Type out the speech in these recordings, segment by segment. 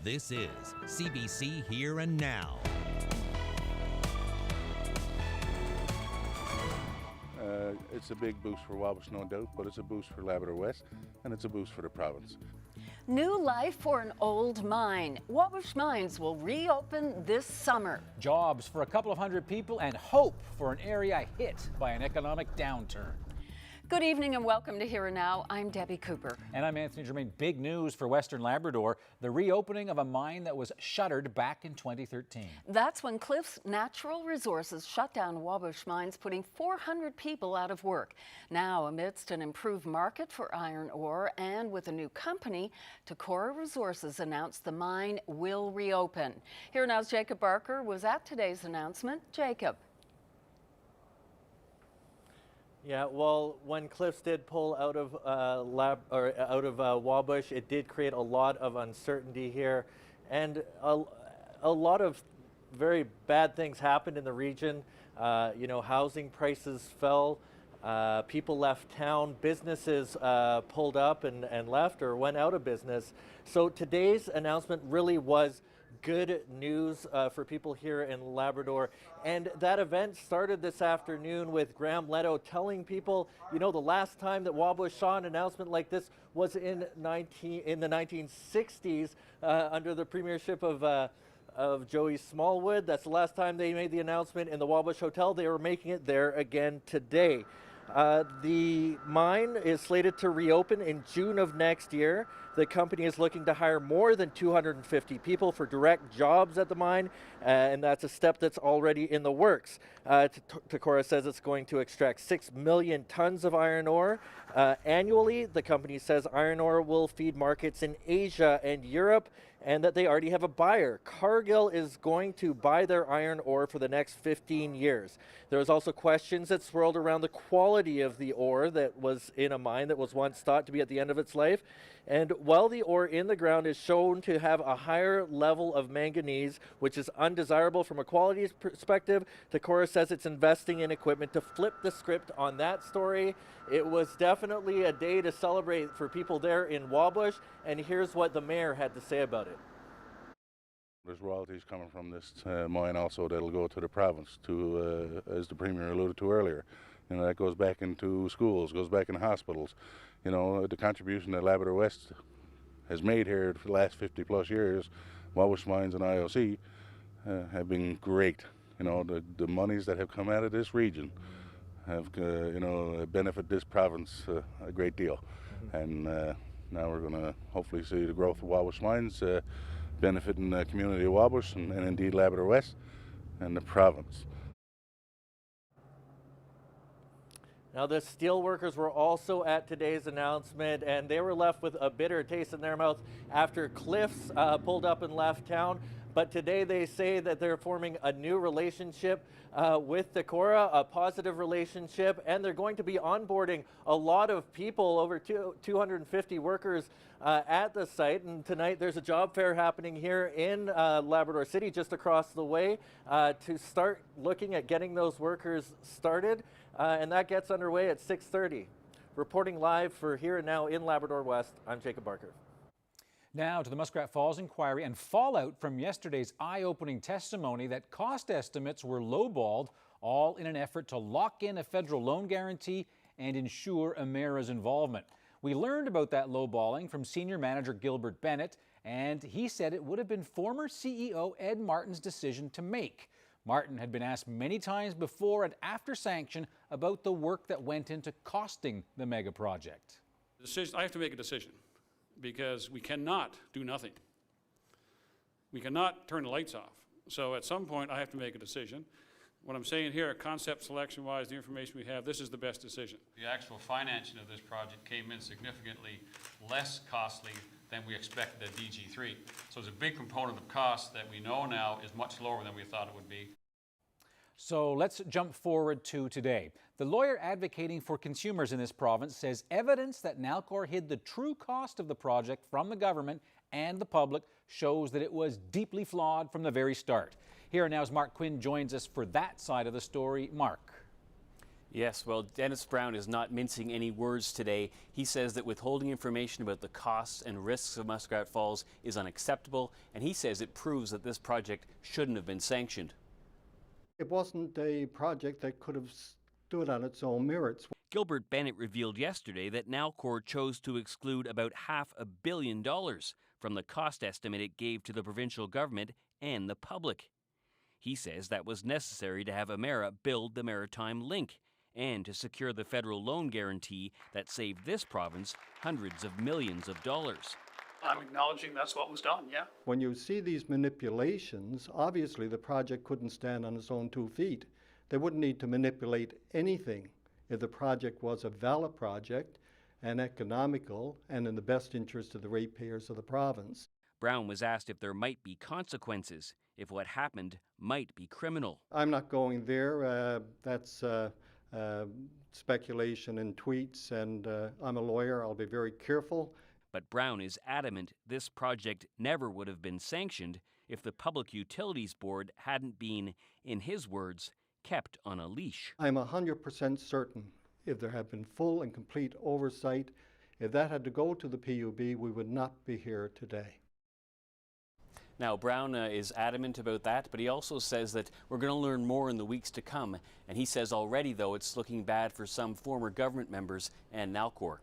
This is CBC Here and Now. It's a big boost for Wabash, no doubt, but it's a boost for Labrador West, and it's a boost for the province. New life for an old mine. Wabash Mines will reopen this summer. Jobs for a couple of hundred people and hope for an area hit by an economic downturn. Good evening and welcome to Here and Now. I'm Debbie Cooper. And I'm Anthony Germain. Big news for Western Labrador, the reopening of a mine that was shuttered back in 2013. That's when Cliffs Natural Resources shut down Wabash Mines, putting 400 people out of work. Now, amidst an improved market for iron ore and with a new company, Courtroom Resources announced the mine will reopen. Here Now's Jacob Barker was at today's announcement. Jacob. Yeah, well, when Cliffs did pull out of Wabash, it did create a lot of uncertainty here, and a lot of very bad things happened in the region. Housing prices fell, people left town, businesses pulled up and left or went out of business. So today's announcement really was good news for people here in Labrador. And that event started this afternoon with Graham Leto telling people, the last time that Wabash saw an announcement like this was in the 1960s under the premiership of Joey Smallwood. That's the last time they made the announcement in the Wabash Hotel. They were making it there again today. The mine is slated to reopen in June of next year. The company is looking to hire more than 250 people for direct jobs at the mine, and that's a step that's already in the works. Takora says it's going to extract 6 million tons of iron ore annually. The company says iron ore will feed markets in Asia and Europe, and that they already have a buyer. Cargill is going to buy their iron ore for the next 15 years. There was also questions that swirled around the quality of the ore that was in a mine that was once thought to be at the end of its life. And while the ore in the ground is shown to have a higher level of manganese, which is undesirable from a quality perspective, Takora says it's investing in equipment to flip the script on that story. It was definitely a day to celebrate for people there in Wabash, and here's what the mayor had to say about it. There's royalties coming from this mine also that'll go to the province, to as the Premier alluded to earlier. That goes back into schools, goes back in hospitals. The contribution that Labrador West has made here for the last 50 plus years, Wabash Mines and IOC, have been great. The monies that have come out of this region have, benefit this province a great deal. And now we're going to hopefully see the growth of Wabash Mines benefiting the community of Wabash and indeed Labrador West and the province. Now, the steel workers were also at today's announcement, and they were left with a bitter taste in their mouth after Cliffs pulled up and left town. But today they say that they're forming a new relationship with Takora, a positive relationship, and they're going to be onboarding a lot of people, over 250 workers at the site. And tonight there's a job fair happening here in Labrador City, just across the way, to start looking at getting those workers started. And that gets underway at 6:30. Reporting live for Here and Now in Labrador West, I'm Jacob Barker. Now to the Muskrat Falls inquiry and fallout from yesterday's eye-opening testimony that cost estimates were lowballed, all in an effort to lock in a federal loan guarantee and ensure Emera's involvement. We learned about that lowballing from Senior Manager Gilbert Bennett, and he said it would have been former CEO Ed Martin's decision to make. Martin had been asked many times before and after sanction about the work that went into costing the mega project. I have to make a decision because we cannot do nothing. We cannot turn the lights off. So at some point I have to make a decision. What I'm saying here, concept selection-wise, the information we have, this is the best decision. The actual financing of this project came in significantly less costly than we expected at DG3. So there's a big component of cost that we know now is much lower than we thought it would be. So let's jump forward to today. The lawyer advocating for consumers in this province says evidence that Nalcor hid the true cost of the project from the government and the public shows that it was deeply flawed from the very start. Here Now's Mark Quinn joins us for that side of the story. Mark. Yes, well, Dennis Brown is not mincing any words today. He says that withholding information about the costs and risks of Muskrat Falls is unacceptable, and he says it proves that this project shouldn't have been sanctioned. It wasn't a project that could have stood on its own merits. Gilbert Bennett revealed yesterday that Nalcor chose to exclude about $500 million from the cost estimate it gave to the provincial government and the public. He says that was necessary to have Emera build the maritime link and to secure the federal loan guarantee that saved this province hundreds of millions of dollars. I'm acknowledging that's what was done, yeah. When you see these manipulations, obviously the project couldn't stand on its own 2 feet. They wouldn't need to manipulate anything if the project was a valid project and economical and in the best interest of the ratepayers of the province. Brown was asked if there might be consequences, if what happened might be criminal. I'm not going there. That's speculation and tweets, and I'm a lawyer. I'll be very careful. But Brown is adamant this project never would have been sanctioned if the Public Utilities Board hadn't been, in his words, kept on a leash. I'm 100% certain if there had been full and complete oversight, if that had to go to the PUB, we would not be here today. Now, Brown is adamant about that, but he also says that we're going to learn more in the weeks to come. And he says already, though, it's looking bad for some former government members and Nalcor.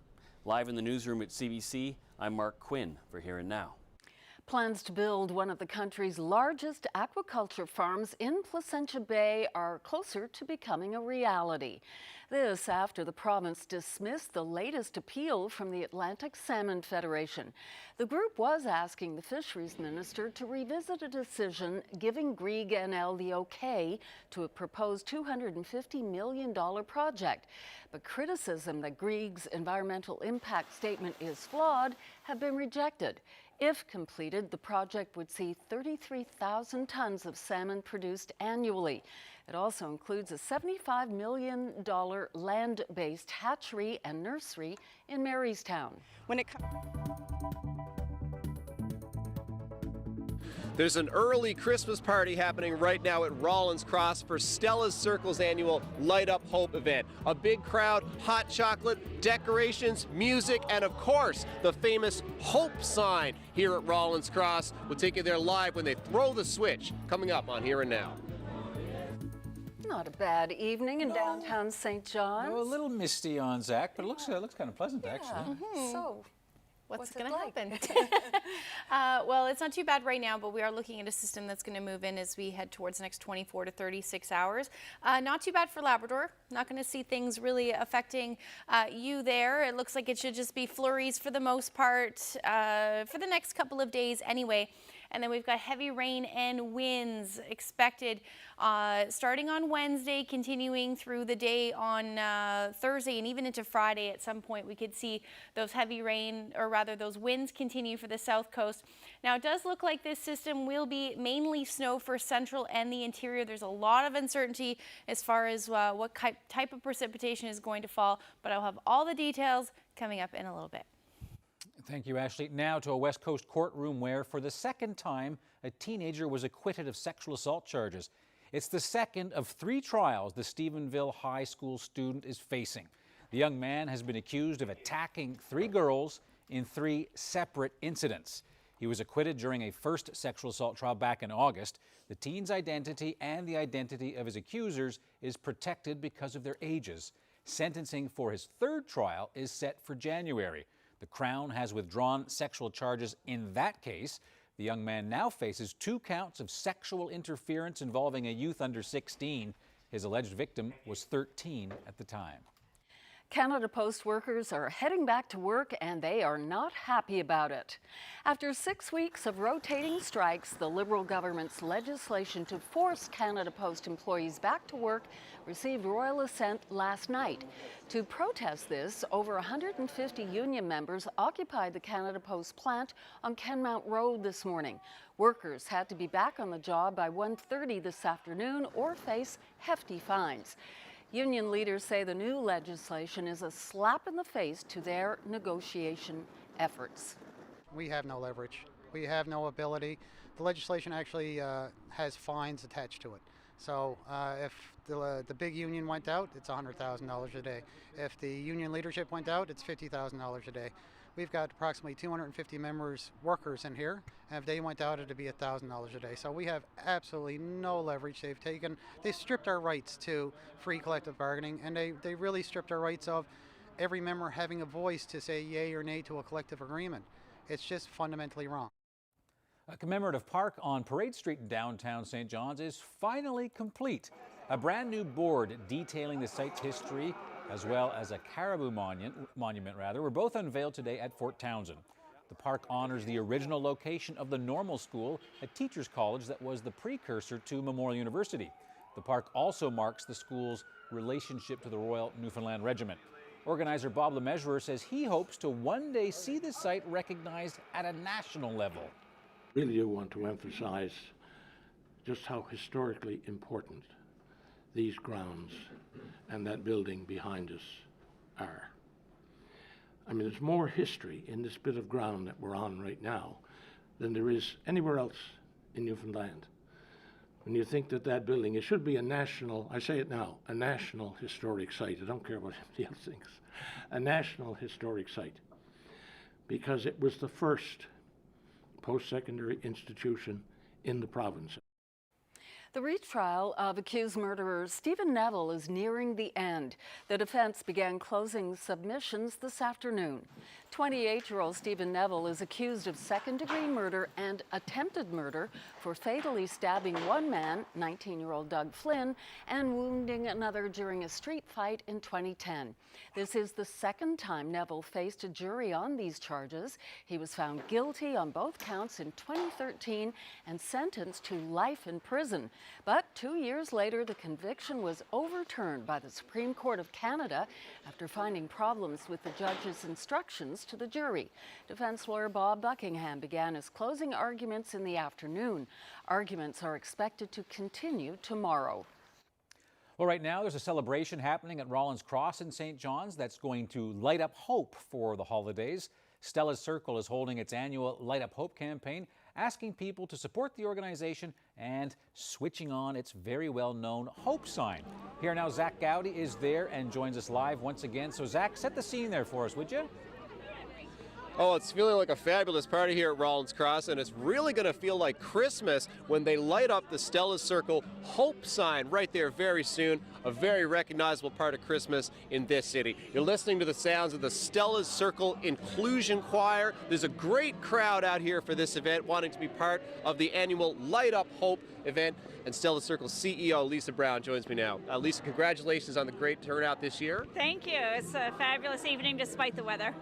Live in the newsroom at CBC, I'm Mark Quinn for Here and Now. Plans to build one of the country's largest aquaculture farms in Placentia Bay are closer to becoming a reality. This after the province dismissed the latest appeal from the Atlantic Salmon Federation. The group was asking the fisheries minister to revisit a decision giving Grieg NL the okay to a proposed $250 million project. But criticism that Grieg's environmental impact statement is flawed have been rejected. If completed, the project would see 33,000 tons of salmon produced annually. It also includes a $75 million land-based hatchery and nursery in Marystown. There's an early Christmas party happening right now at Rawlins Cross for Stella's Circle's annual Light Up Hope event. A big crowd, hot chocolate, decorations, music, and of course, the famous Hope sign here at Rawlins Cross. We'll take you there live when they throw the switch, coming up on Here and Now. Not a bad evening in downtown St. John's. A little misty on Zach, but it looks kind of pleasant, actually. So, What's going to happen? Well, it's not too bad right now, but we are looking at a system that's going to move in as we head towards the next 24 to 36 hours. Not too bad for Labrador. Not going to see things really affecting you there. It looks like it should just be flurries for the most part for the next couple of days anyway. And then we've got heavy rain and winds expected starting on Wednesday, continuing through the day on Thursday and even into Friday. At some point we could see those heavy rain, or rather those winds, continue for the south coast. Now it does look like this system will be mainly snow for central and the interior. There's a lot of uncertainty as far as what type of precipitation is going to fall, but I'll have all the details coming up in a little bit. Thank you, Ashley. Now to a West Coast courtroom where, for the second time, a teenager was acquitted of sexual assault charges. It's the second of 3 trials the Stephenville High School student is facing. The young man has been accused of attacking 3 girls in 3 separate incidents. He was acquitted during a first sexual assault trial back in August. The teen's identity and the identity of his accusers is protected because of their ages. Sentencing for his 3rd trial is set for January. The Crown has withdrawn sexual charges in that case. The young man now faces 2 counts of sexual interference involving a youth under 16. His alleged victim was 13 at the time. Canada Post workers are heading back to work and they are not happy about it. After 6 weeks of rotating strikes, the Liberal government's legislation to force Canada Post employees back to work received royal assent last night. To protest this, over 150 union members occupied the Canada Post plant on Kenmount Road this morning. Workers had to be back on the job by 1:30 this afternoon or face hefty fines. Union leaders say the new legislation is a slap in the face to their negotiation efforts. We have no leverage. We have no ability. The legislation actually has fines attached to it. So if the big union went out, it's $100,000 a day. If the union leadership went out, it's $50,000 a day. We've got approximately 250 workers in here, and if they went out, it'd be $1,000 a day. So we have absolutely no leverage. They've stripped our rights to free collective bargaining, and they really stripped our rights of every member having a voice to say yay or nay to a collective agreement. It's just fundamentally wrong. A commemorative park on Parade Street in downtown St. John's is finally complete. A brand new board detailing the site's history, as well as a caribou monument were both unveiled today at Fort Townsend. The park honors the original location of the Normal School, a teachers' college that was the precursor to Memorial University. The park also marks the school's relationship to the Royal Newfoundland Regiment. Organizer Bob LeMessurier says he hopes to one day see the site recognized at a national level. Really do want to emphasize just how historically important these grounds and that building behind us are. I mean, there's more history in this bit of ground that we're on right now than there is anywhere else in Newfoundland. When you think that that building, it should be a national, I say it now, a national historic site. I don't care what anybody else thinks. A national historic site, because it was the first post-secondary institution in the province. The retrial of accused murderer Stephen Neville is nearing the end. The defense began closing submissions this afternoon. 28-year-old Stephen Neville is accused of second-degree murder and attempted murder for fatally stabbing one man, 19-year-old Doug Flynn, and wounding another during a street fight in 2010. This is the second time Neville faced a jury on these charges. He was found guilty on both counts in 2013 and sentenced to life in prison. But 2 years later, the conviction was overturned by the Supreme Court of Canada after finding problems with the judge's instructions to the jury. Defense lawyer Bob Buckingham began his closing arguments in the afternoon. Arguments are expected to continue tomorrow. Well, right now there's a celebration happening at Rollins Cross in St. John's that's going to light up hope for the holidays. Stella's Circle is holding its annual Light Up Hope campaign, asking people to support the organization and switching on its very well-known hope sign. Here now, Zach Gowdy is there and joins us live once again. So Zach, set the scene there for us, would you? Oh, it's feeling like a fabulous party here at Rollins Cross, and it's really going to feel like Christmas when they light up the Stella's Circle Hope sign right there very soon, a very recognizable part of Christmas in this city. You're listening to the sounds of the Stella's Circle Inclusion Choir. There's a great crowd out here for this event, wanting to be part of the annual Light Up Hope event, and Stella's Circle CEO Lisa Brown joins me now. Lisa, congratulations on the great turnout this year. Thank you. It's a fabulous evening despite the weather.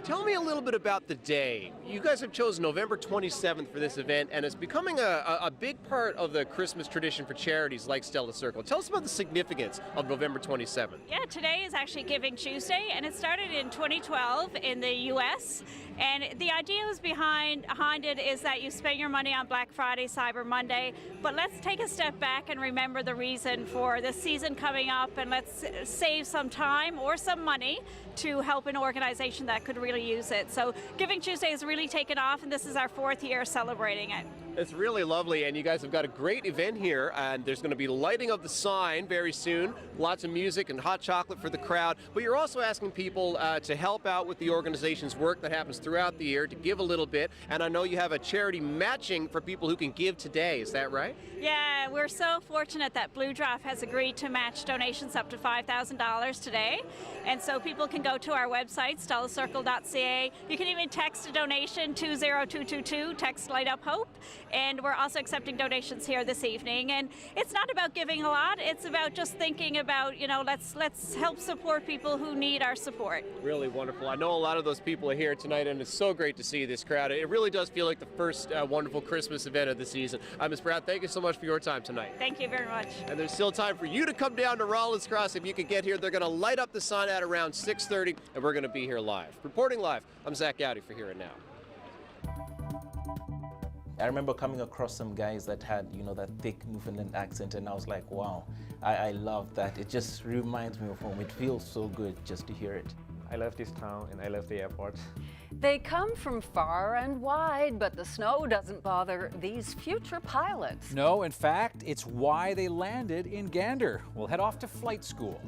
Tell me a little bit about the day. You guys have chosen November 27th for this event, and it's becoming a big part of the Christmas tradition for charities like Stella's Circle. Tell us about the significance of November 27th. Yeah, today is actually Giving Tuesday, and it started in 2012 in the U.S., and the idea was behind it is that you spend your money on Black Friday, Cyber Monday, but let's take a step back and remember the reason for this season coming up, and let's save some time or some money to help an organization that could really use it. So Giving Tuesday has really taken off, and this is our 4th year celebrating it. It's really lovely, and you guys have got a great event here, and there's going to be lighting of the sign very soon, lots of music and hot chocolate for the crowd, but you're also asking people to help out with the organization's work that happens throughout the year, to give a little bit, and I know you have a charity matching for people who can give today, is that right? Yeah, we're so fortunate that Blue Drop has agreed to match donations up to $5,000 today, and so people can go to our website, stellacircle.ca. You can even text a donation, 20222, text Light Up Hope. And we're also accepting donations here this evening. And it's not about giving a lot, it's about just thinking about, you know, let's help support people who need our support. Really wonderful. I know a lot of those people are here tonight, and it's so great to see this crowd. It really does feel like the first wonderful Christmas event of the season. Ms. Brown, thank you so much for your time tonight. Thank you very much. And there's still time for you to come down to Rollins Cross if you can get here. They're going to light up the sign at around 6:30, and we're going to be here live. Reporting live, I'm Zach Gowdy for Here and Now. I remember coming across some guys that had, you know, that thick Newfoundland accent, and I was like, wow, I love that. It just reminds me of home. It feels so good just to hear it. I love this town and I love the airport. They come from far and wide, but the snow doesn't bother these future pilots. No, in fact, it's why they landed in Gander. We'll head off to flight school.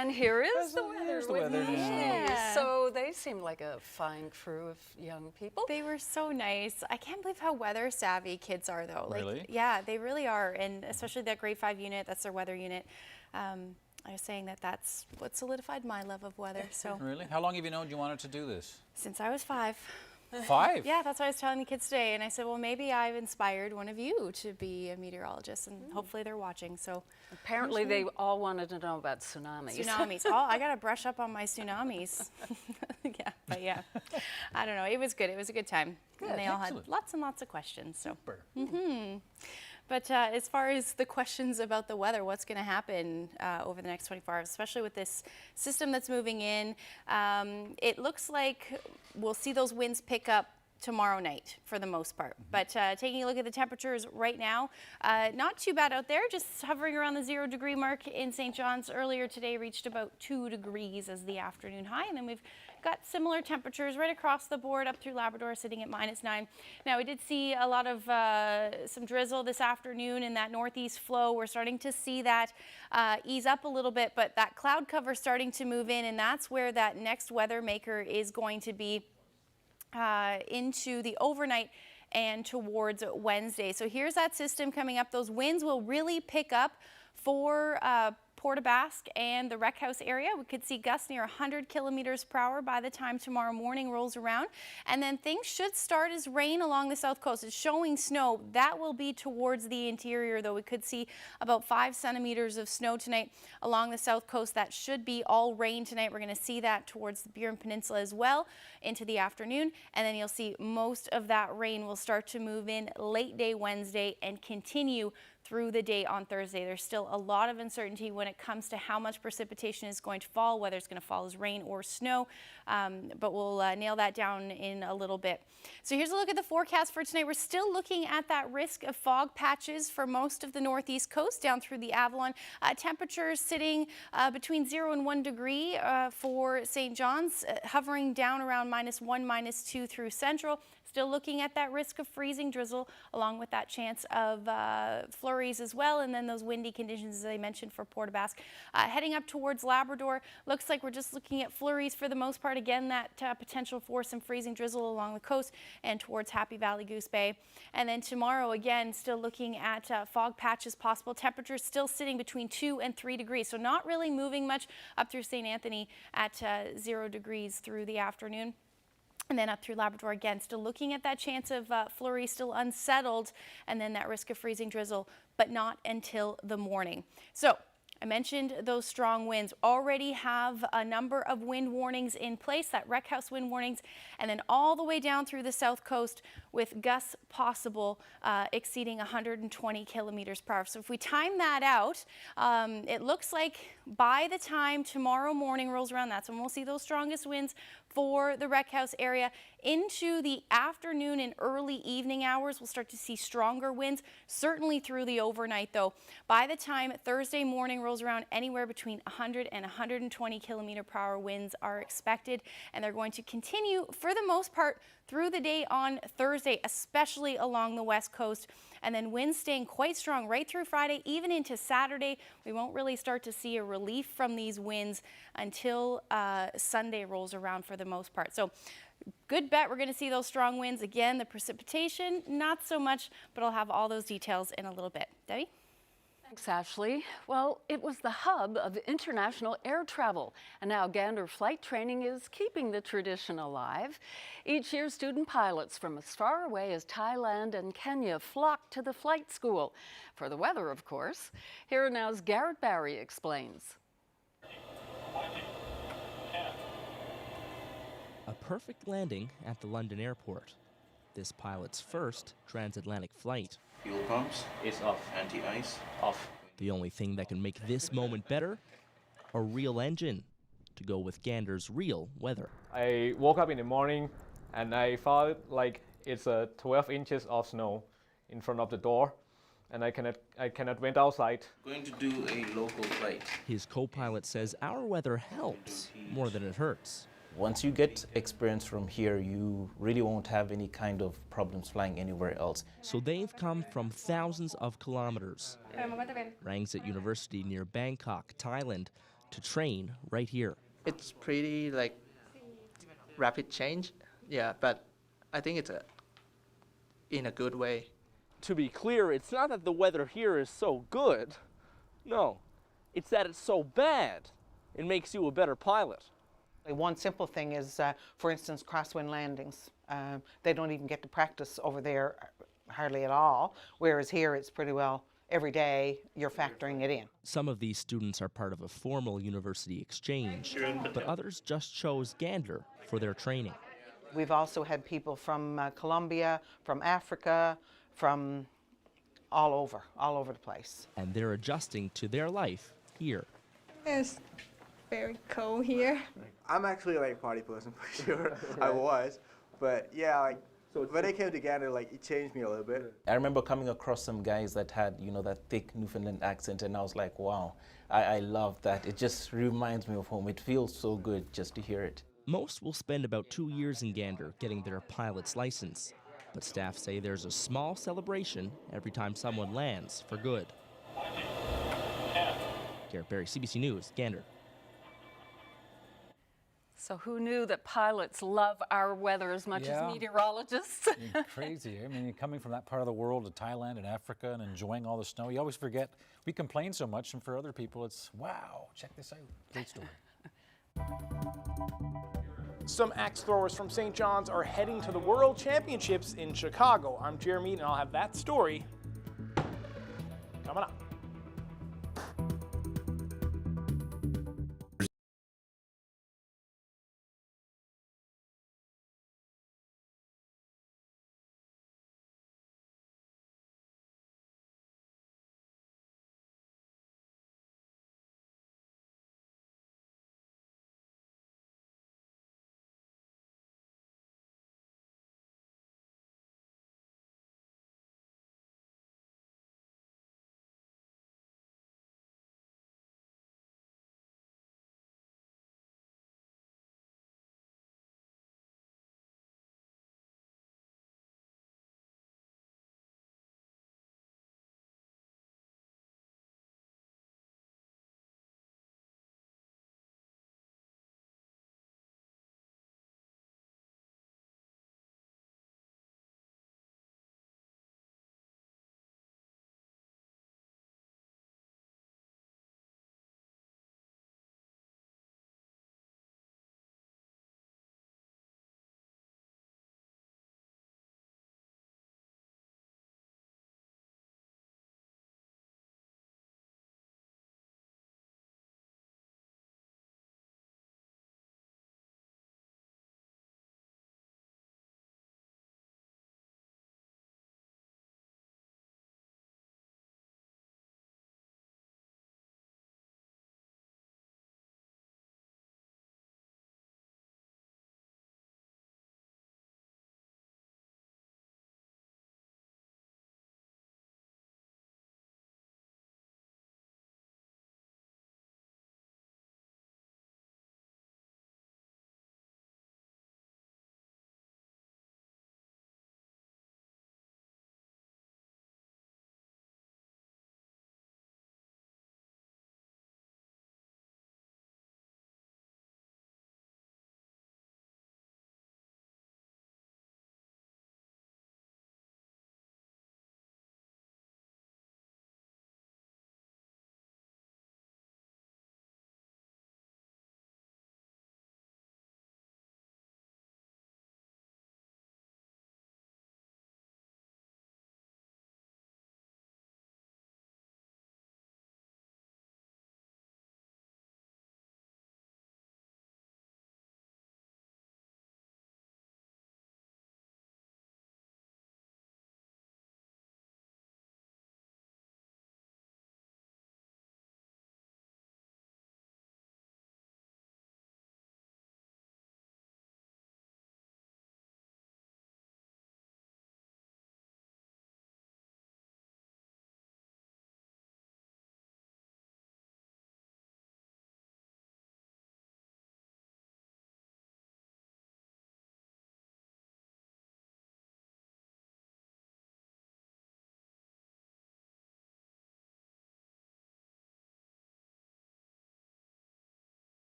And here is the weather. Here's the with weather me. now. So they seem like a fine crew of young people. They were so nice. I can't believe how weather savvy kids are, though. Like, Really? yeah, they really are. And especially that grade 5 unit, that's their weather unit. I was saying that's what solidified my love of weather. So Really? How long have you known you wanted to do this? since I was 5. 5? Yeah, that's what I was telling the kids today. And I said, well, maybe I've inspired one of you to be a meteorologist, and hopefully they're watching. So Apparently they all wanted to know about tsunamis. tsunamis. Oh, I got to brush up on my tsunamis. Yeah, but yeah, I don't know. It was good. It was a good time. Good, And they all excellent. had lots and lots of questions. So. Super. But as far as the questions about the weather, what's going to happen over the next 24 hours, especially with this system that's moving in, it looks like we'll see those winds pick up tomorrow night for the most part. But taking a look at the temperatures right now, not too bad out there, just hovering around the 0 degree mark in St. John's. Earlier today reached about 2 degrees as the afternoon high, and then we've got similar temperatures right across the board up through Labrador, sitting at -9. Now we did see a lot of some drizzle this afternoon in that northeast flow. We're starting to see that ease up a little bit, but that cloud cover starting to move in, and that's where that next weather maker is going to be into the overnight and towards Wednesday. So here's that system coming up. Those winds will really pick up for Port aux Basques and the Wreck House area. We could see gusts near 100 kilometers per hour by the time tomorrow morning rolls around. And then things should start as rain along the south coast. It's showing snow. That will be towards the interior, though. We could see about 5 centimeters of snow tonight along the south coast. That should be all rain tonight. We're going to see that towards the Burin Peninsula as well into the afternoon. And then you'll see most of that rain will start to move in late day Wednesday and continue through the day on Thursday. There's still a lot of uncertainty when it comes to how much precipitation is going to fall, whether it's going to fall as rain or snow, but we'll nail that down in a little bit. So here's a look at the forecast for tonight. We're still looking at that risk of fog patches for most of the northeast coast down through the Avalon. Temperatures sitting between 0 and 1 degree for St. John's, hovering down around -1, -2 through central. Still looking at that risk of freezing drizzle along with that chance of flurries as well, and then those windy conditions as I mentioned for Port aux Basques. Heading up towards Labrador, looks like we're just looking at flurries for the most part. Again, that potential for some freezing drizzle along the coast and towards Happy Valley Goose Bay. And then tomorrow, again, still looking at fog patches possible. Temperatures still sitting between 2 and 3 degrees, so not really moving much up through St. Anthony at 0 degrees through the afternoon. And then up through Labrador again, still looking at that chance of flurry, still unsettled, and then that risk of freezing drizzle, but not until the morning. So I mentioned those strong winds. Already have a number of wind warnings in place, that Wreck House wind warnings, and then all the way down through the south coast with gusts possible exceeding 120 kilometers per hour. So if we time that out, it looks like by the time tomorrow morning rolls around, that's when we'll see those strongest winds for the Wreck House area. Into the afternoon and early evening hours, we'll start to see stronger winds, certainly through the overnight though. By the time Thursday morning rolls around, anywhere between 100 and 120 kilometer per hour winds are expected, and they're going to continue for the most part through the day on Thursday, especially along the west coast. And then winds staying quite strong right through Friday, even into Saturday. We won't really start to see a relief from these winds until Sunday rolls around for the most part. So good bet we're going to see those strong winds. Again, the precipitation, not so much, but I'll have all those details in a little bit. Debbie? Thanks, Ashley. Well, it was the hub of international air travel, and now Gander flight training is keeping the tradition alive. Each year, student pilots from as far away as Thailand and Kenya flock to the flight school. For the weather, of course. Here now's Garrett Barry explains. A perfect landing at the London airport. This pilot's first transatlantic flight. Fuel pumps is off. Anti-ice off. The only thing that can make this moment better, a real engine to go with Gander's real weather. I woke up in the morning and I felt like it's 12 inches of snow in front of the door, and I cannot went outside. Going to do a local flight. His co-pilot says our weather helps more than it hurts. Once you get experience from here, you really won't have any kind of problems flying anywhere else. So they've come from thousands of kilometers, Rangsit University near Bangkok, Thailand, to train right here. It's pretty like rapid change, yeah, but I think it's in a good way. To be clear, it's not that the weather here is so good. No, it's that it's so bad. It makes you a better pilot. One simple thing is, for instance, crosswind landings. They don't even get to practice over there hardly at all, whereas here it's pretty well every day you're factoring it in. Some of these students are part of a formal university exchange, but others just chose Gander for their training. We've also had people from Colombia, from Africa, from all over the place. And they're adjusting to their life here. It's very cold here. I'm actually like a party person for sure. I was, but yeah, like when I came to Gander, like it changed me a little bit. I remember coming across some guys that had, that thick Newfoundland accent, and I was like, wow, I love that. It just reminds me of home. It feels so good just to hear it. Most will spend about 2 years in Gander getting their pilot's license, but staff say there's a small celebration every time someone lands for good. Garrett Berry, CBC News, Gander. So who knew that pilots love our weather as much as meteorologists? Crazy. I mean, you're coming from that part of the world to Thailand and Africa and enjoying all the snow. You always forget we complain so much, and for other people it's, wow, check this out. Great story. Some axe throwers from St. John's are heading to the World Championships in Chicago. I'm Jeremy, and I'll have that story coming up.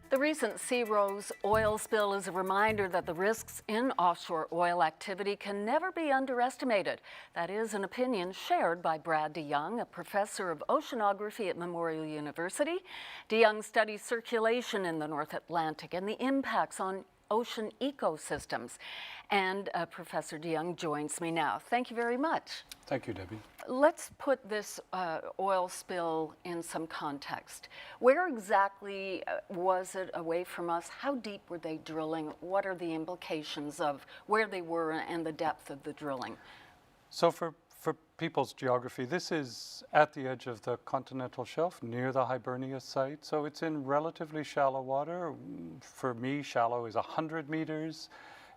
The recent Sea Rose oil spill is a reminder that the risks in offshore oil activity can never be underestimated. That is an opinion shared by Brad DeYoung, a professor of oceanography at Memorial University. DeYoung studies circulation in the North Atlantic and the impacts on ocean ecosystems. And Professor DeYoung joins me now. Thank you very much. Thank you, Debbie. Let's put this oil spill in some context. Where exactly was it away from us? How deep were they drilling? What are the implications of where they were and the depth of the drilling? So for for people's geography, this is at the edge of the continental shelf near the Hibernia site. So it's in relatively shallow water. For me, shallow is 100 meters.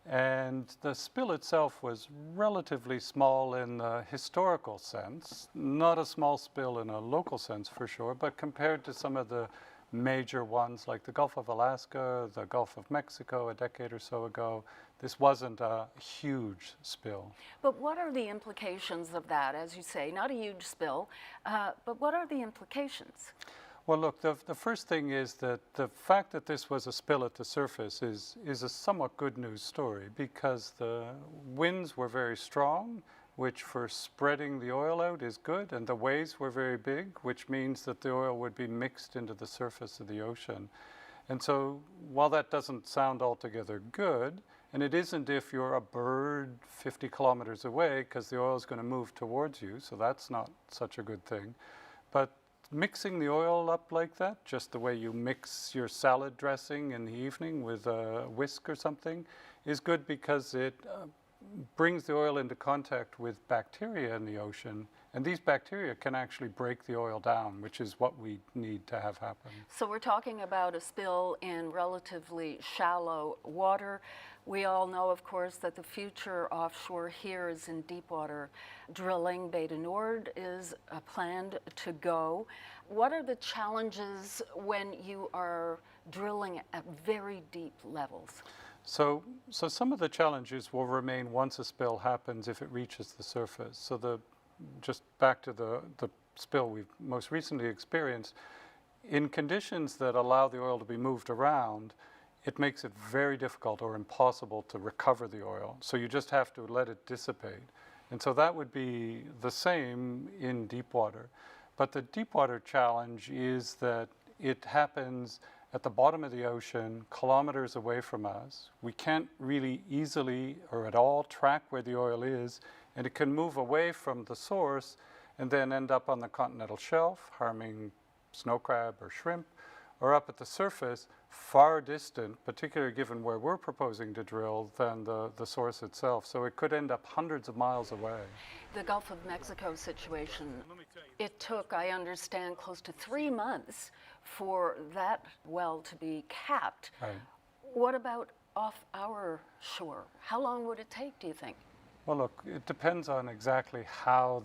And the spill itself was relatively small in the historical sense. Not a small spill in a local sense for sure, but compared to some of the major ones like the Gulf of Alaska, the Gulf of Mexico a decade or so ago, this wasn't a huge spill. But what are the implications of that? As you say, not a huge spill, but what are the implications? Well, look, the first thing is that the fact that this was a spill at the surface is a somewhat good news story, because the winds were very strong, which for spreading the oil out is good, and the waves were very big, which means that the oil would be mixed into the surface of the ocean. And so while that doesn't sound altogether good, and it isn't if you're a bird 50 kilometers away, because the oil is going to move towards you, so that's not such a good thing. But mixing the oil up like that, just the way you mix your salad dressing in the evening with a whisk or something, is good because it brings the oil into contact with bacteria in the ocean, and these bacteria can actually break the oil down, which is what we need to have happen. So we're talking about a spill in relatively shallow water. We all know, of course, that the future offshore here is in deep water drilling. Bay du Nord is planned to go. What are the challenges when you are drilling at very deep levels? So some of the challenges will remain once a spill happens if it reaches the surface. So just back to the spill we've most recently experienced, in conditions that allow the oil to be moved around, it makes it very difficult or impossible to recover the oil. So you just have to let it dissipate. And so that would be the same in deep water. But the deep water challenge is that it happens at the bottom of the ocean, kilometers away from us. We can't really easily or at all track where the oil is, and it can move away from the source and then end up on the continental shelf, harming snow crab or shrimp, or up at the surface, far distant, particularly given where we're proposing to drill, than the source itself. So it could end up hundreds of miles away. The Gulf of Mexico situation, it took, I understand, close to 3 months for that well to be capped. Right. What about off our shore? How long would it take, do you think? Well, look, it depends on exactly how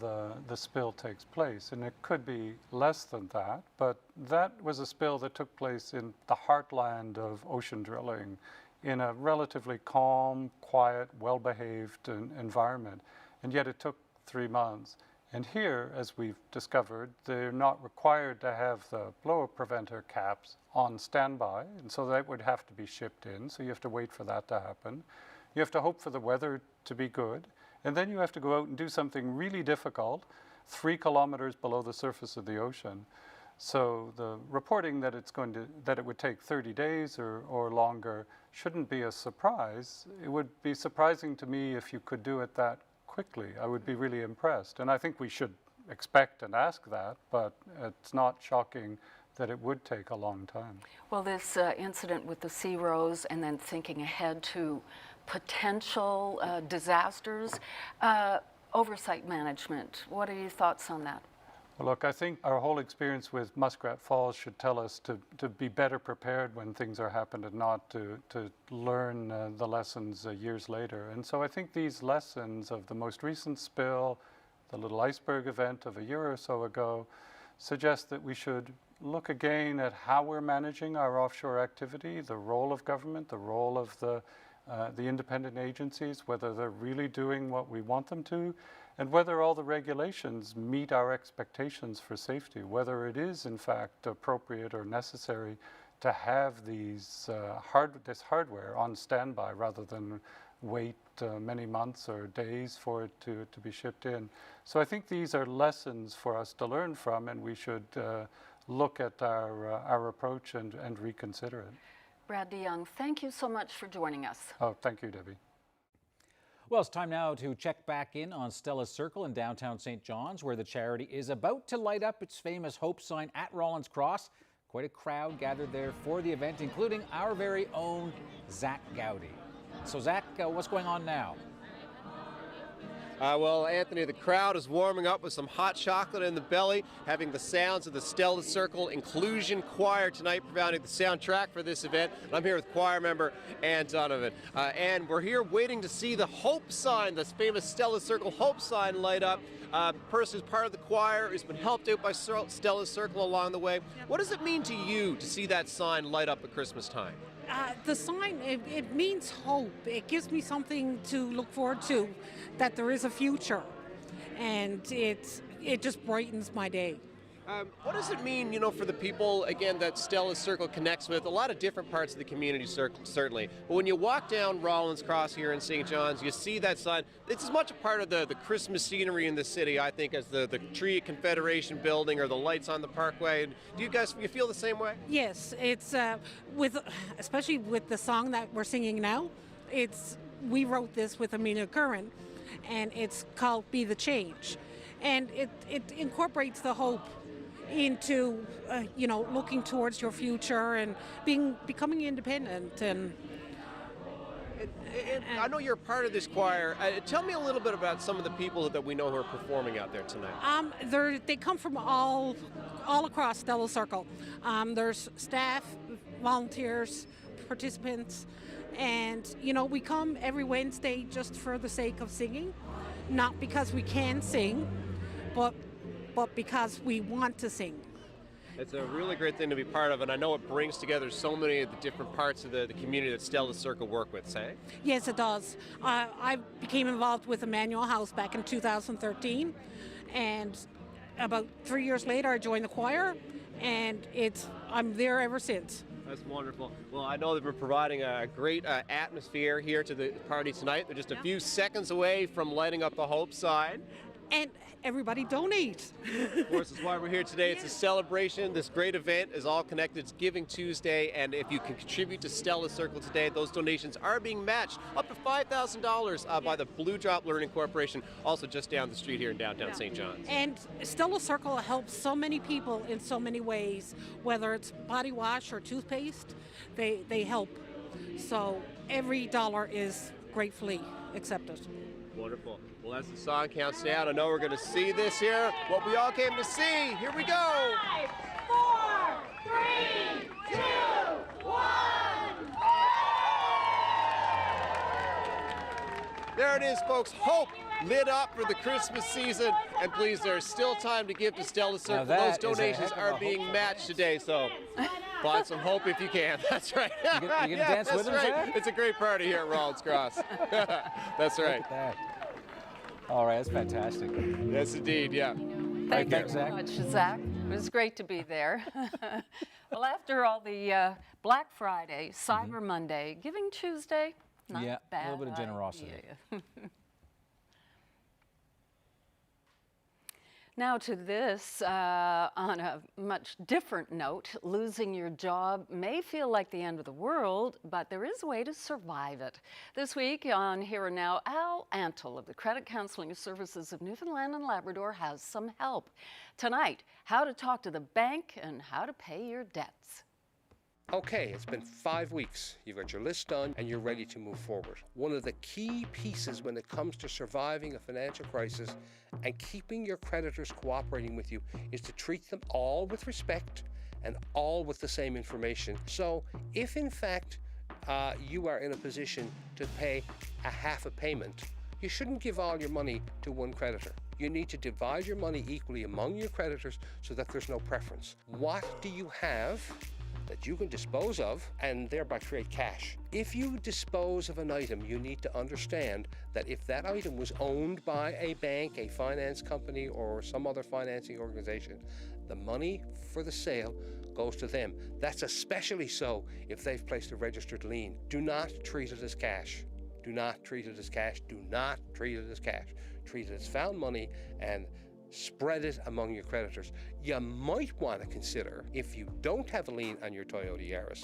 the spill takes place, and it could be less than that, but that was a spill that took place in the heartland of ocean drilling in a relatively calm, quiet, well-behaved environment, and yet it took 3 months. And here, as we've discovered, they're not required to have the blow-up preventer caps on standby, and so that would have to be shipped in, so you have to wait for that to happen. You have to hope for the weather to be good, and then you have to go out and do something really difficult 3 kilometers below the surface of the ocean. So the reporting that that it would take 30 days or longer shouldn't be a surprise. It would be surprising to me if you could do it that quickly. I would be really impressed, and I think we should expect and ask that, but it's not shocking that it would take a long time. Well, this incident with the sea rose and then thinking ahead to potential disasters, oversight management, what are your thoughts on that? Well, look, I think our whole experience with Muskrat Falls should tell us to be better prepared when things are happening and not to learn the lessons years later. And so I think these lessons of the most recent spill, the little iceberg event of a year or so ago, suggest that we should look again at how we're managing our offshore activity, the role of government, the role of the independent agencies, whether they're really doing what we want them to, and whether all the regulations meet our expectations for safety, whether it is in fact appropriate or necessary to have this hardware on standby rather than wait many months or days for it to be shipped in. So I think these are lessons for us to learn from, and we should look at our approach and reconsider it. Brad DeYoung, thank you so much for joining us. Oh, thank you, Debbie. Well, it's time now to check back in on Stella's Circle in downtown St. John's, where the charity is about to light up its famous hope sign at Rollins Cross. Quite a crowd gathered there for the event, including our very own Zach Gowdy. So Zach, what's going on now? Well, Anthony, the crowd is warming up with some hot chocolate in the belly, having the sounds of the Stella Circle Inclusion Choir tonight providing the soundtrack for this event. And I'm here with choir member Ann Donovan. And we're here waiting to see the Hope sign, the famous Stella Circle Hope sign light up. Person who's part of the choir has been helped out by Stella Circle along the way. What does it mean to you to see that sign light up at Christmas time? The sign, it means hope. It gives me something to look forward to, that there is a future, and it just brightens my day. What does it mean, for the people, again, that Stella Circle connects with? A lot of different parts of the community, certainly. But when you walk down Rollins Cross here in St. John's, you see that sign. It's as much a part of the Christmas scenery in the city, I think, as the tree at Confederation Building or the lights on the Parkway. Do you feel the same way? Yes, it's especially with the song that we're singing now. We wrote this with Amina Curran, and it's called "Be the Change," and it incorporates the hope into looking towards your future and becoming independent. And I know you're part of this choir. Tell me a little bit about some of the people that we know who are performing out there tonight. They come from all across Stella Circle. There's staff, volunteers, participants, and we come every Wednesday just for the sake of singing, not because we can sing, but because we want to sing. It's a really great thing to be part of, and I know it brings together so many of the different parts of the community that Stella Circle work with, say? Yes, it does. I became involved with Emmanuel House back in 2013, and about 3 years later I joined the choir, and I'm there ever since. That's wonderful. Well, I know that we're providing a great atmosphere here to the party tonight. They're just a few seconds away from lighting up the Hope sign. And everybody donate. Of course, that's why we're here today. It's a celebration. This great event is all connected. It's Giving Tuesday, and if you can contribute to Stella Circle today, those donations are being matched up to $5,000 by the Blue Drop Learning Corporation, also just down the street here in downtown St. John's. And Stella Circle helps so many people in so many ways, whether it's body wash or toothpaste, they help. So every dollar is gratefully accepted. Wonderful. Well, as the song counts down, I know we're going to see this here, what we all came to see. Here we go. 5, 4, 3, 2, 1. There it is, folks. Hope lit up for the Christmas season. And please, there's still time to give to Stella Circle. Those donations are being matched today, so find some hope if you can. That's right. You gonna dance with them, Zach? It's a great party here at Rollins Cross. That's right. Look at that. All right, that's fantastic. Yes, indeed, yeah. Thank you very much, Zach. It was great to be there. Well, after all the Black Friday, Cyber Monday, Giving Tuesday, not bad. A little bit of generosity. Now to this, on a much different note, losing your job may feel like the end of the world, but there is a way to survive it. This week on Here and Now, Al Antle of the Credit Counseling Services of Newfoundland and Labrador has some help. Tonight, how to talk to the bank and how to pay your debts. Okay, it's been 5 weeks. You've got your list done and you're ready to move forward. One of the key pieces when it comes to surviving a financial crisis and keeping your creditors cooperating with you is to treat them all with respect and all with the same information. So if in fact you are in a position to pay a half a payment, you shouldn't give all your money to one creditor. You need to divide your money equally among your creditors so that there's no preference. What do you have that you can dispose of and thereby create cash? If you dispose of an item, you need to understand that if that item was owned by a bank, a finance company, or some other financing organization, the money for the sale goes to them. That's especially so if they've placed a registered lien. Do not treat it as cash. Do not treat it as cash. Do not treat it as cash. Treat it as found money and spread it among your creditors. You might want to consider, if you don't have a lien on your Toyota Yaris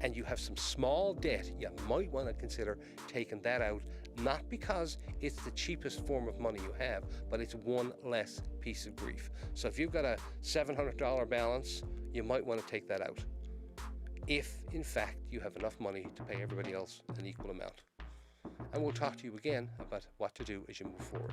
and you have some small debt, you might want to consider taking that out, not because it's the cheapest form of money you have, but it's one less piece of grief. So if you've got a $700 balance, you might want to take that out, if in fact you have enough money to pay everybody else an equal amount. and we'll talk to you again about what to do as you move forward.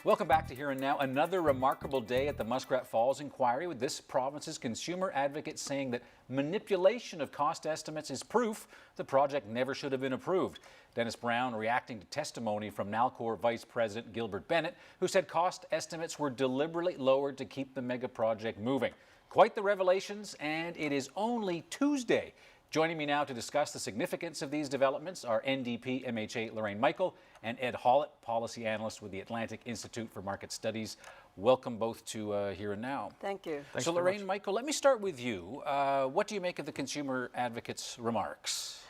Welcome back to Here and Now. Another remarkable day at the Muskrat Falls inquiry, with this province's consumer advocate saying that manipulation of cost estimates is proof the project never should have been approved. Dennis Brown reacting to testimony from Nalcor Vice President Gilbert Bennett, who said cost estimates were deliberately lowered to keep the mega project moving. Quite the revelations, and it is only Tuesday. Joining me now to discuss the significance of these developments are NDP MHA Lorraine Michael and Ed Hollett, Policy Analyst with the Atlantic Institute for Market Studies. Welcome both to Here and Now. Thank you. So Lorraine Michael, let me start with you. What do you make of the consumer advocate's remarks?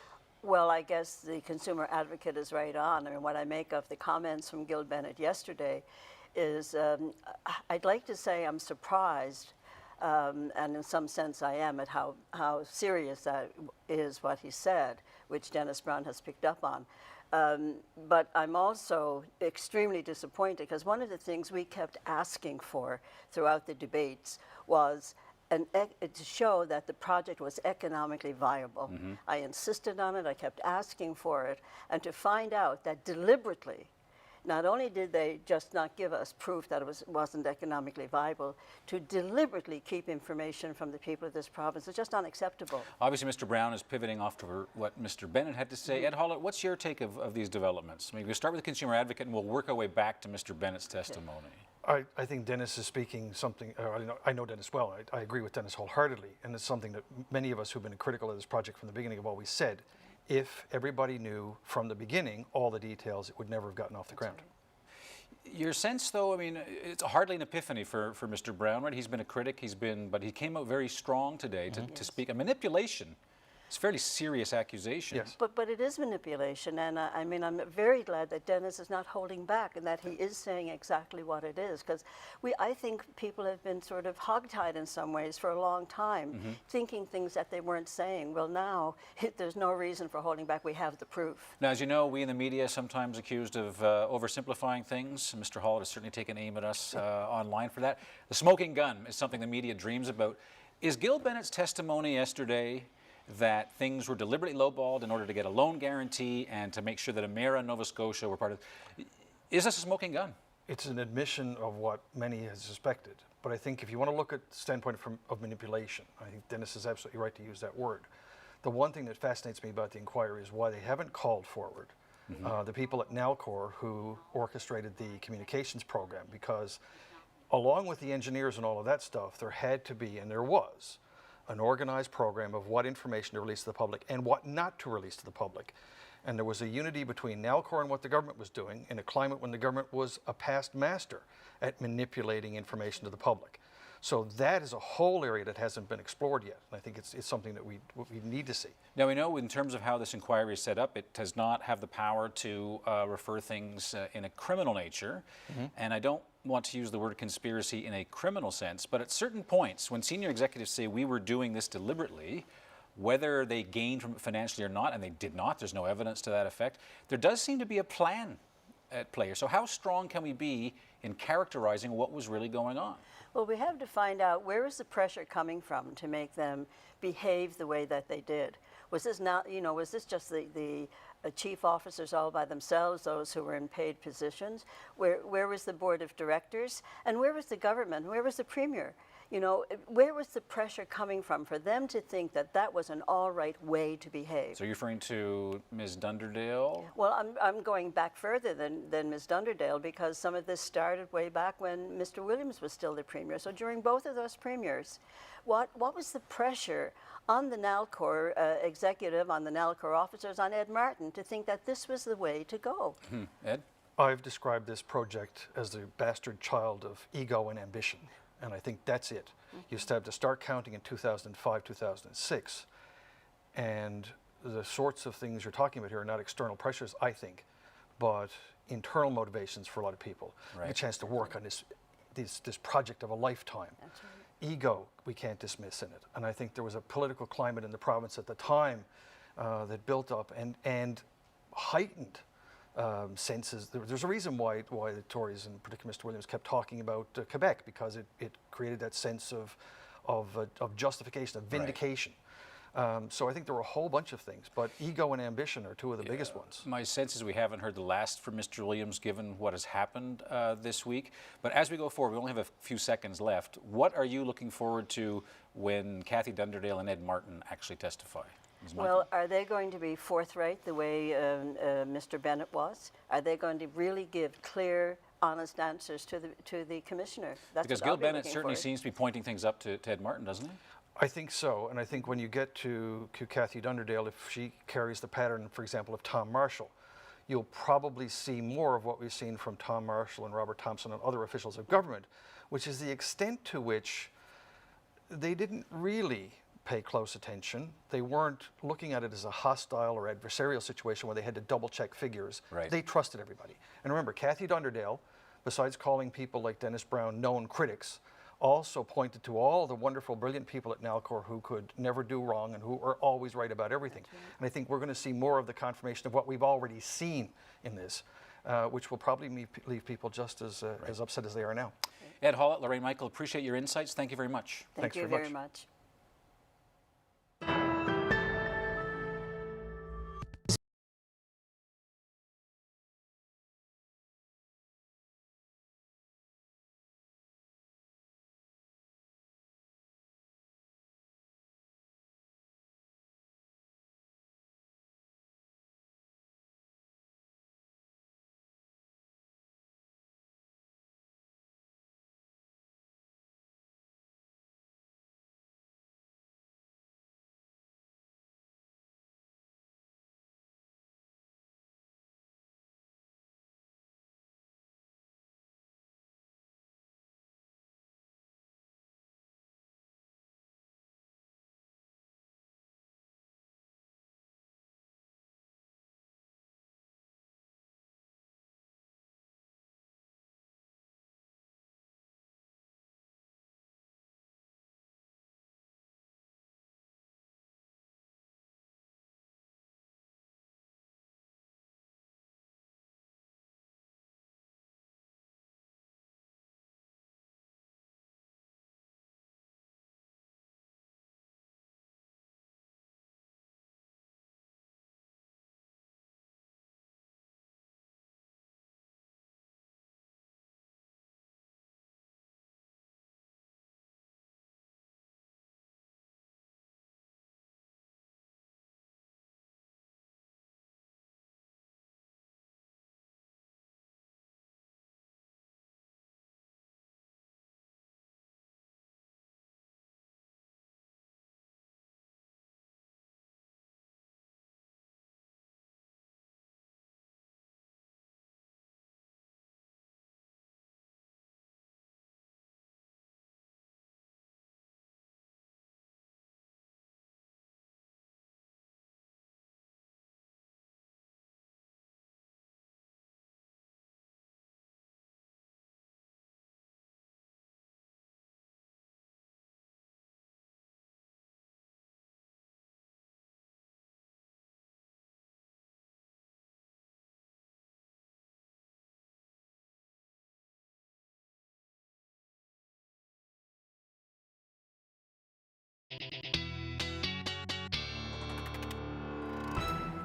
Well, I guess the consumer advocate is right on. I mean, what I make of the comments from Gil Bennett yesterday is, I'd like to say I'm surprised, and in some sense I am, at how serious that is what he said, which Dennis Brown has picked up on. But I'm also extremely disappointed, because one of the things we kept asking for throughout the debates was to show that the project was economically viable. Mm-hmm. I insisted on it, I kept asking for it, and to find out that deliberately, not only did they just not give us proof that it wasn't economically viable, to deliberately keep information from the people of this province is just unacceptable. Obviously, Mr. Brown is pivoting off to what Mr. Bennett had to say. Ed Hollett, what's your take of these developments? I mean, we'll start with the consumer advocate and we'll work our way back to Mr. Bennett's testimony. I think Dennis is speaking something, I know Dennis well, I agree with Dennis wholeheartedly, and it's something that many of us who've been critical of this project from the beginning have always said. If everybody knew from the beginning all the details, it would never have gotten off the ground. Right. Your sense, though, I mean, it's hardly an epiphany for Mr. Brown, right? He's been a critic, but he came out very strong today to speak. A manipulation. It's a fairly serious accusation. Yes. But it is manipulation, and I mean, I'm very glad that Dennis is not holding back and that he is saying exactly what it is, because I think people have been sort of hogtied in some ways for a long time, thinking things that they weren't saying. Well, now there's no reason for holding back. We have the proof. Now, as you know, we in the media are sometimes accused of oversimplifying things. Mr. Hollett has certainly taken aim at us online for that. The smoking gun is something the media dreams about. Is Gil Bennett's testimony yesterday that things were deliberately lowballed in order to get a loan guarantee and to make sure that Emera and Nova Scotia were part of, is this a smoking gun? it's an admission of what many had suspected. But I think if you want to look at the standpoint of manipulation, I think Dennis is absolutely right to use that word. The one thing that fascinates me about the inquiry is why they haven't called forward the people at Nalcor who orchestrated the communications program, because along with the engineers and all of that stuff, there had to be, and there was, an organized program of what information to release to the public and what not to release to the public. And there was a unity between Nalcor and what the government was doing in a climate when the government was a past master at manipulating information to the public. So that is a whole area that hasn't been explored yet. And I think it's something that we need to see. Now, we know in terms of how this inquiry is set up, it does not have the power to refer things in a criminal nature. And I don't want to use the word conspiracy in a criminal sense, but at certain points, when senior executives say we were doing this deliberately, whether they gained from it financially or not, and they did not, there's no evidence to that effect, there does seem to be a plan at play. So how strong can we be in characterizing what was really going on? Well, we have to find out where is the pressure coming from to make them behave the way that they did. Was this not, you know, was this just the chief officers all by themselves, those who were in paid positions? Where was the board of directors? And where was the government? Where was the premier? You know, where was the pressure coming from for them to think that that was an all right way to behave? So you're referring to Ms. Dunderdale? Well, I'm going back further than Ms. Dunderdale, because some of this started way back when Mr. Williams was still the premier. So during both of those premiers, what was the pressure on the Nalcor executive, on the Nalcor officers, on Ed Martin to think that this was the way to go? Ed? I've described this project as the bastard child of ego and ambition. And I think that's it. You have to start counting in 2005, 2006. And the sorts of things you're talking about here are not external pressures, I think, but internal motivations for a lot of people. Right. A chance to work on this project of a lifetime. That's right. Ego, we can't dismiss in it. And I think there was a political climate in the province at the time that built up and heightened senses. There's a reason why the Tories, and particularly Mr. Williams, kept talking about Quebec, because it created that sense of justification, of vindication. Right. So I think there were a whole bunch of things, but ego and ambition are two of the biggest ones. My sense is we haven't heard the last from Mr. Williams, given what has happened this week. But as we go forward, we only have a few seconds left. What are you looking forward to when Kathy Dunderdale and Ed Martin actually testify? Well, are they going to be forthright the way Mr. Bennett was? Are they going to really give clear, honest answers to the commissioner? That's because Gil Bennett certainly seems to be pointing things up to Ed Martin, doesn't he? I think so, and I think when you get to Kathy Dunderdale, if she carries the pattern, for example, of Tom Marshall, you'll probably see more of what we've seen from Tom Marshall and Robert Thompson and other officials of government, which is the extent to which they didn't really pay close attention. They weren't looking at it as a hostile or adversarial situation where they had to double-check figures. Right. They trusted everybody. And remember, Kathy Dunderdale, besides calling people like Dennis Brown known critics, also pointed to all the wonderful, brilliant people at Nalcor who could never do wrong and who are always right about everything. Right. And I think we're going to see more of the confirmation of what we've already seen in this, which will probably leave people just as upset as they are now. Ed Hollett, Lorraine Michael, appreciate your insights. Thank you very much. Thank you very much.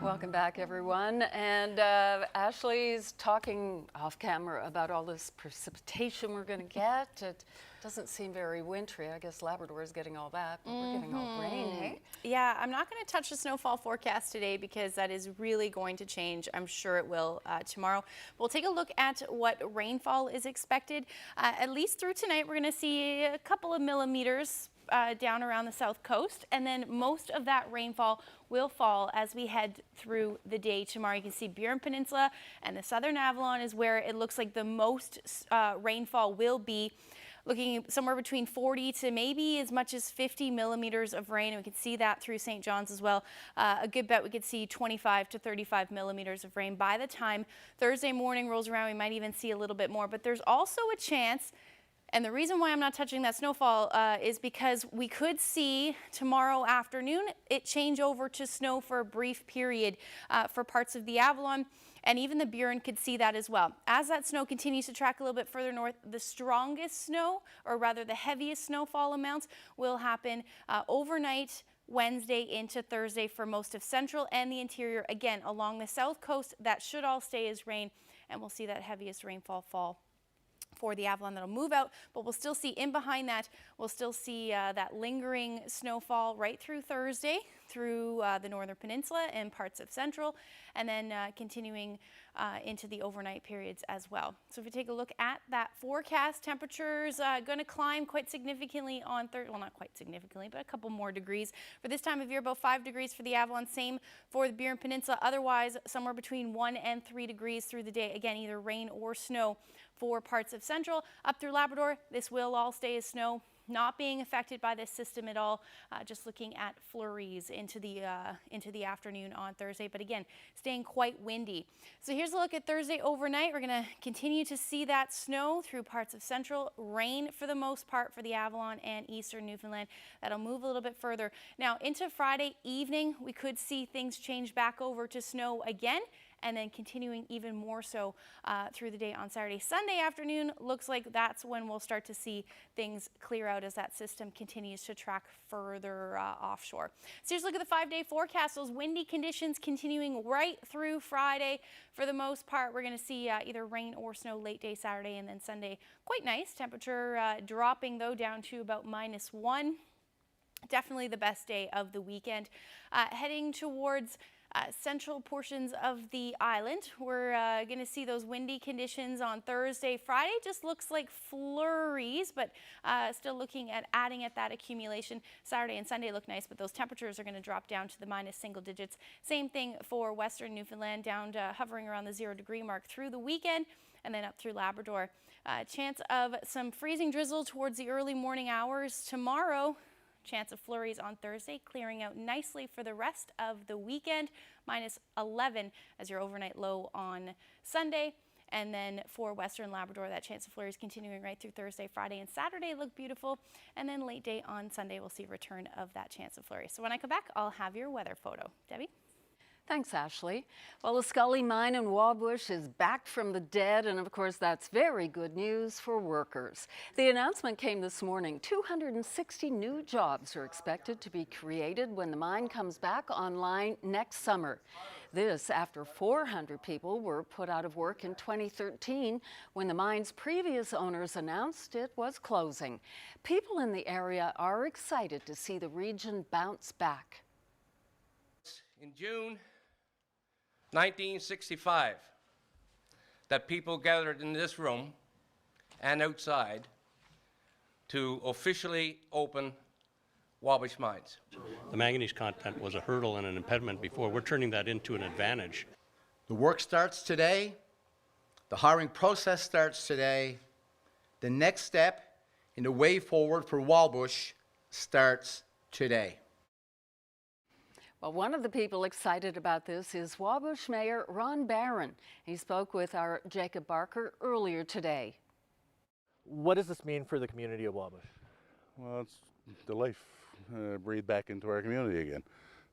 Welcome back, everyone. And Ashley's talking off camera about all this precipitation we're going to get. It doesn't seem very wintry. I guess Labrador is getting all that, but we're getting all rain, hey? Yeah, I'm not going to touch the snowfall forecast today because that is really going to change. I'm sure it will tomorrow. We'll take a look at what rainfall is expected. At least through tonight, we're going to see a couple of millimeters down around the south coast, and then most of that rainfall will fall as we head through the day tomorrow. You can see Burin Peninsula and the Southern Avalon is where it looks like the most rainfall will be. Looking somewhere between 40 to maybe as much as 50 millimeters of rain. And we can see that through St. John's as well. A good bet we could see 25 to 35 millimeters of rain. By the time Thursday morning rolls around, we might even see a little bit more. But there's also a chance, and the reason why I'm not touching that snowfall is because we could see tomorrow afternoon it change over to snow for a brief period for parts of the Avalon. And even the Burin could see that as well. As that snow continues to track a little bit further north, the strongest snow, or rather the heaviest snowfall amounts, will happen overnight Wednesday into Thursday for most of central and the interior. Again, along the south coast, that should all stay as rain, and we'll see that heaviest rainfall fall for the Avalon. That'll move out, but we'll still see in behind that, we'll still see that lingering snowfall right through Thursday, through the northern peninsula and parts of central, and then continuing into the overnight periods as well. So if you take a look at that forecast, temperatures going to climb quite significantly on Thursday. Well, not quite significantly, but a couple more degrees. For this time of year, about 5 degrees for the Avalon, same for the Burin Peninsula. Otherwise, somewhere between 1 and 3 degrees through the day. Again, either rain or snow for parts of central. Up through Labrador, this will all stay as snow, not being affected by this system at all, just looking at flurries into the afternoon on Thursday, but again, staying quite windy. So here's a look at Thursday overnight. We're going to continue to see that snow through parts of central, rain for the most part for the Avalon and eastern Newfoundland. That'll move a little bit further. Now into Friday evening, we could see things change back over to snow again, and then continuing even more so through the day on Saturday. Sunday afternoon looks like that's when we'll start to see things clear out as that system continues to track further offshore. So here's a look at the 5-day forecast. Those windy conditions continuing right through Friday. For the most part, we're going to see either rain or snow late day Saturday, and then Sunday quite nice. Temperature dropping though down to about -1. Definitely the best day of the weekend. Heading towards central portions of the island. We're going to see those windy conditions on Thursday. Friday just looks like flurries, but still looking at adding at that accumulation. Saturday and Sunday look nice, but those temperatures are going to drop down to the minus single digits. Same thing for western Newfoundland, down to hovering around the 0 degree mark through the weekend, and then up through Labrador. Chance of some freezing drizzle towards the early morning hours tomorrow. Chance of flurries on Thursday, clearing out nicely for the rest of the weekend. -11 as your overnight low on Sunday. And then for western Labrador, that chance of flurries continuing right through Thursday, Friday, and Saturday look beautiful. And then late day on Sunday, we'll see a return of that chance of flurries. So when I come back, I'll have your weather photo. Debbie? Thanks, Ashley. Well, the Scully mine in Wabush is back from the dead, and of course, that's very good news for workers. The announcement came this morning. 260 new jobs are expected to be created when the mine comes back online next summer. This after 400 people were put out of work in 2013 when the mine's previous owners announced it was closing. People in the area are excited to see the region bounce back. In June 1965, that people gathered in this room and outside to officially open Wabush Mines. The manganese content was a hurdle and an impediment before. We're turning that into an advantage. The work starts today. The hiring process starts today. The next step in the way forward for Wabush starts today. Well, one of the people excited about this is Wabush Mayor Ron Barron. He spoke with our Jacob Barker earlier today. What does this mean for the community of Wabush? Well, it's the life breathed back into our community again.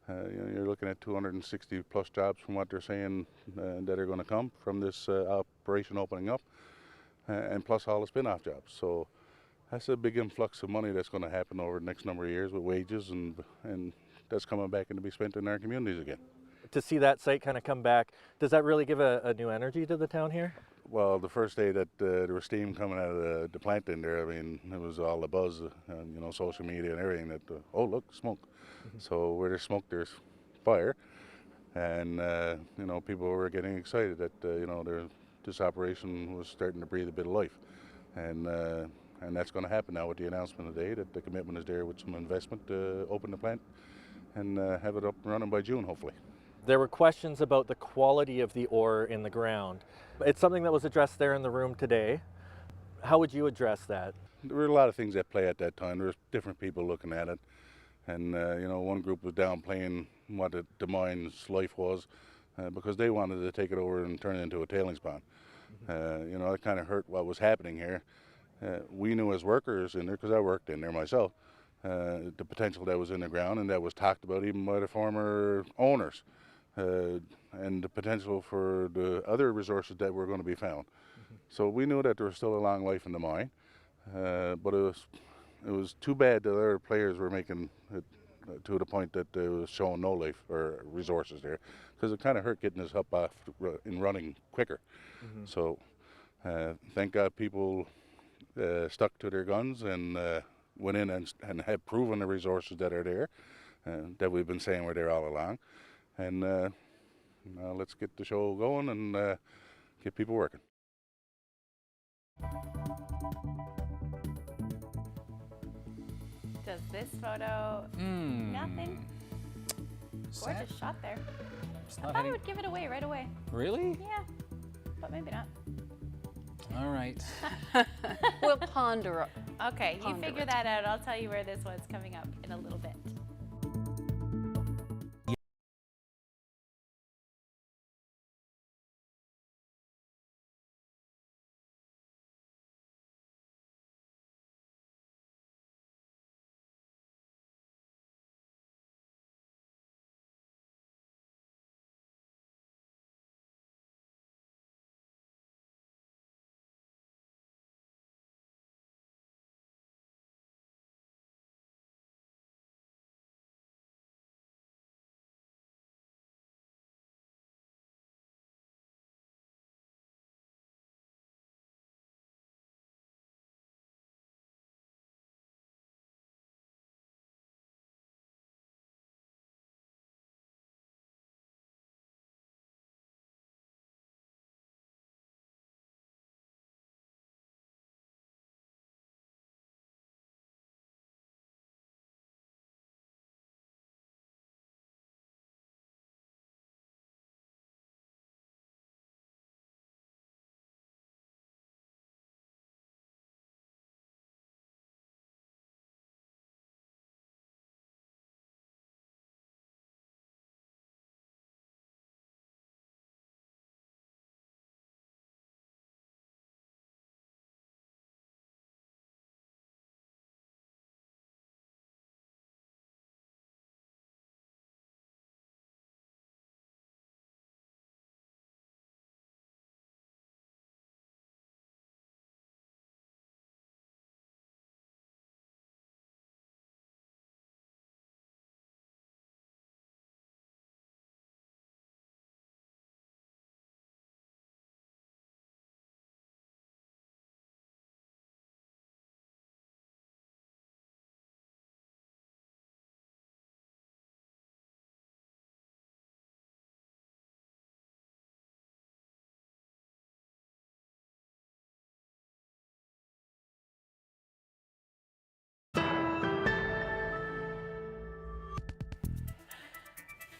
You're looking at 260 plus jobs from what they're saying that are going to come from this operation opening up, and plus all the spin-off jobs. So that's a big influx of money that's going to happen over the next number of years with wages and that's coming back and to be spent in our communities again. to see that site kind of come back, does that really give a new energy to the town here? Well, the first day that there was steam coming out of the plant in there, I mean, it was all the buzz, you know, social media and everything that, oh, look, smoke. So where there's smoke, there's fire. And, you know, people were getting excited that, you know, this operation was starting to breathe a bit of life. And that's going to happen now with the announcement today that the commitment is there with some investment to open the plant and have it up and running by June, hopefully. There were questions about the quality of the ore in the ground. It's something that was addressed there in the room today. How would you address that? There were a lot of things at play at that time. There were different people looking at it. And, you know, one group was downplaying what the mine's life was because they wanted to take it over and turn it into a tailings pond. You know, it kind of hurt what was happening here. We knew as workers in there, because I worked in there myself, the potential that was in the ground and that was talked about even by the former owners, and the potential for the other resources that were going to be found. So we knew that there was still a long life in the mine, but it was too bad that other players were making it to the point that they was showing no life or resources there, because it kind of hurt getting us up off and running quicker. So thank God people stuck to their guns and went in and have proven the resources that are there, that we've been saying were there all along. And now let's get the show going and get people working. Does this photo, nothing? Gorgeous shot there. I thought I would give it away right away. Really? Yeah, but maybe not. All right. We'll ponder. Okay, you figure that out. I'll tell you where this one's coming up in a little bit.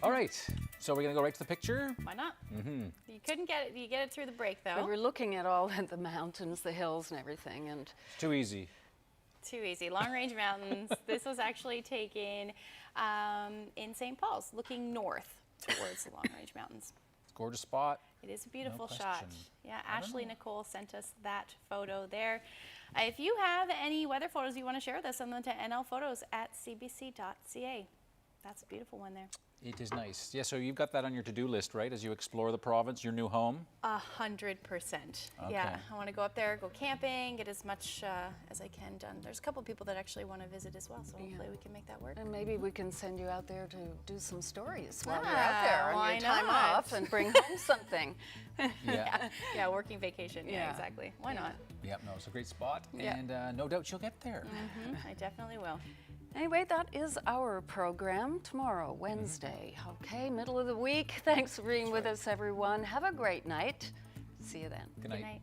All right, so we're gonna go right to the picture? Why not? You couldn't get it. You get it through the break, though. We were looking at all the mountains, the hills, and everything, and it's too easy. Too easy. Long range mountains. This was actually taken in St. Paul's, looking north towards the Long Range Mountains. It's a gorgeous spot. It is a beautiful No shot. question. Yeah, Ashley Nicole sent us that photo there. If you have any weather photos you want to share with us, send them to nlphotos@cbc.ca. That's a beautiful one there. It is nice. Yeah, so you've got that on your to-do list, right, as you explore the province, your new home? 100%. Okay. Yeah, I want to go up there, go camping, get as much as I can done. There's a couple people that actually want to visit as well, so hopefully we can make that work. And maybe we can send you out there to do some stories while you're out there on your time not? off and bring home something. Yeah, working vacation. Yeah, exactly. Why not? Yep, no, it's a great spot, Yeah. and no doubt you'll get there. I definitely will. Anyway, that is our program tomorrow, Wednesday. Okay, middle of the week. Thanks for being with us, everyone. Have a great night. See you then. Good night. Good night.